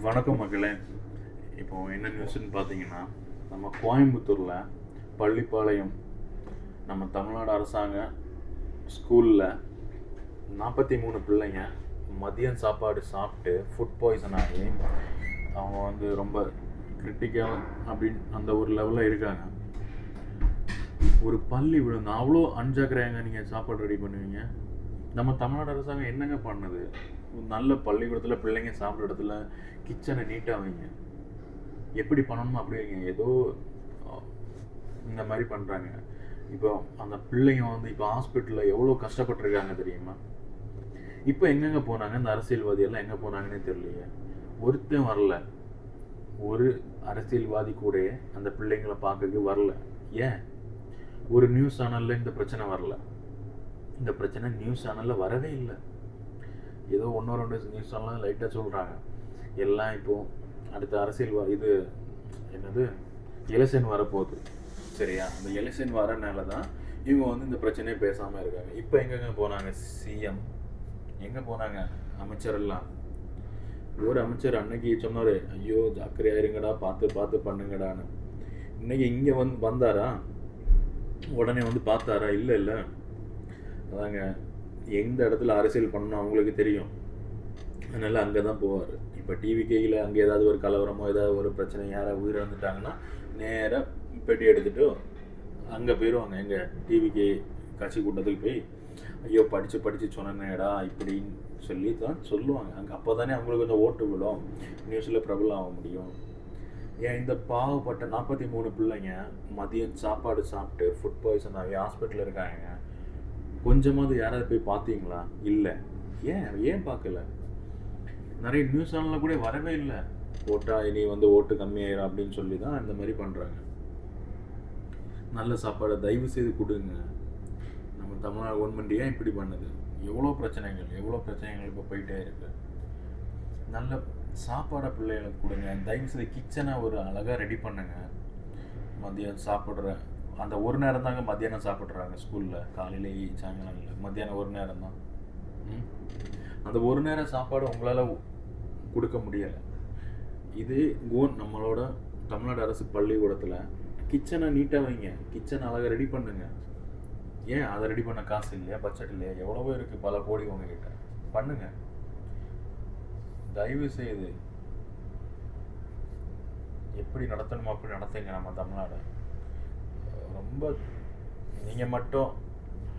வணக்கம் மக்களே. இப்போ என்ன நியூஸ்ன்னு பார்த்தீங்கன்னா, நம்ம கோயம்புத்தூரில் பள்ளிப்பாளையம் நம்ம தமிழ்நாடு அரசாங்க ஸ்கூலில் 43 பிள்ளைங்க மதியம் சாப்பாடு சாப்பிட்டு ஃபுட் பாய்சன் ஆகி அவங்க ரொம்ப கிரிட்டிக்கல் அப்படின்னு அந்த ஒரு லெவலில் இருக்காங்க. ஒரு பள்ளி விழுந்து அவ்வளோ அன்ஜாக்கிரதையாங்க நீங்கள் சாப்பாடு ரெடி பண்ணுவீங்க. நம்ம தமிழ்நாடு அரசாங்கம் என்னங்க பண்ணுது? நல்ல பள்ளிக்கூடத்தில் பிள்ளைங்க சாப்பிட்ற இடத்துல கிச்சனை நீட்டாக வைங்க. எப்படி பண்ணணுமோ அப்படி வைங்க. ஏதோ இந்த மாதிரி பண்ணுறாங்க. இப்போ அந்த பிள்ளைங்க இப்போ ஹாஸ்பிட்டலில் எவ்வளோ கஷ்டப்பட்டுருக்காங்க தெரியுமா? இப்போ எங்கெங்கே போனாங்க இந்த அரசியல்வாதியெல்லாம்? எங்கே போனாங்கன்னே தெரியலையே. ஒருத்தன் வரல. ஒரு அரசியல்வாதி கூட அந்த பிள்ளைங்களை பார்க்கறதுக்கு வரல. ஏன்? ஒரு நியூஸ் சேனலில் இந்த பிரச்சனை வரல. இந்த பிரச்சனை நியூஸ் சேனலில் வரவே இல்லை. ஏதோ 1-2 நியூஸ் சேனல்லாம் லைட்டாக சொல்கிறாங்க. எல்லாம் இப்போது அடுத்த அரசியல் இது என்னது எலெக்ஷன் வரப்போகுது, சரியா? அந்த எலெக்ஷன் வரனால தான் இவங்க இந்த பிரச்சனையை பேசாமல் இருக்காங்க. இப்போ எங்கெங்கே போனாங்க? சிஎம் எங்கே போனாங்க? அமைச்சர் எல்லாம். ஒரு அமைச்சர் அன்னைக்கு சொன்னார், ஐயோ ஜாக்கிரதையா இருங்கடா, பார்த்து பார்த்து பண்ணுங்கடான்னு. இன்னைக்கு இங்கே வந்தாரா? உடனே பார்த்தாரா? இல்லை. அதாங்க, எந்த இடத்துல அரசியல் பண்ணணும் அவங்களுக்கு தெரியும். அதனால் அங்கே தான் போவார். இப்போ டிவிகேயில் அங்கே ஏதாவது ஒரு கலவரமோ ஏதாவது ஒரு பிரச்சனை, யாராவது உயிரிழந்துட்டாங்கன்னா நேராக பெட்டி எடுத்துகிட்டு அங்கே போயிடுவாங்க. எங்கள் டிவிகே கட்சி கூட்டத்துக்கு போய், ஐயோ படித்து சொன்னேடா இப்படின்னு சொல்லி தான் சொல்லுவாங்க. அங்கே அப்போ தானே அவங்களுக்கு கொஞ்சம் ஓட்டு விடும், நியூஸில் பிரபலம் ஆக முடியும். ஏன் இந்த பாவப்பட்ட 43 பிள்ளைங்க மதியம் சாப்பாடு சாப்பிட்டு ஃபுட் பாய்சன் ஆகி ஹாஸ்பிட்டலில் இருக்காங்க. கொஞ்சமாவது யாராவது போய் பார்த்தீங்களா? இல்லை. ஏன் பார்க்கல? நிறைய நியூஸ் சேனலில் கூட வரவே இல்லை. ஓட்டா இனி ஓட்டு கம்மியாயிரும் அப்படின்னு சொல்லி தான் இந்த மாதிரி பண்ணுறாங்க. நல்ல சாப்பாடை தயவு செய்து கொடுங்க. நம்ம தமிழ்நாடு கவர்மெண்ட் ஏன் இப்படி பண்ணுது? எவ்வளோ பிரச்சனைகள் இப்போ போயிட்டே இருக்கு. நல்ல சாப்பாடை பிள்ளைகளுக்கு கொடுங்க. தயவு செய்து கிச்சனை ஒரு அழகாக ரெடி பண்ணுங்க. மதியம் சாப்பிட்ற அந்த ஒரு நேரம் தாங்க மத்தியானம் சாப்பிட்றாங்க ஸ்கூலில். காலையிலேயே சாயங்காலம் இல்லை, மத்தியானம் ஒரு நேரம் தான். அந்த ஒரு நேரம் சாப்பாடு உங்களால் கொடுக்க முடியலை. இது நம்மளோட தமிழ்நாடு அரசு பள்ளிக்கூடத்தில் கிச்சனை நீட்டாக வைங்க. கிச்சனை அழகாக ரெடி பண்ணுங்க. ஏன் அதை ரெடி பண்ண காசு இல்லையா? பட்ஜெட் இல்லையா? எவ்வளவோ இருக்குது, பல கோடி உங்ககிட்ட. பண்ணுங்க தயவு செய்து. எப்படி நடத்தணுமோ அப்படி நடத்துங்க நம்ம தமிழ்நாடு. ரொம்ப நீங்கள் மட்டும்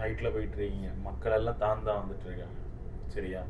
ஹைட்டில் போயிட்டுருக்கீங்க, மக்கள் எல்லாம் தான் வந்துட்டுருக்காங்க, சரியா?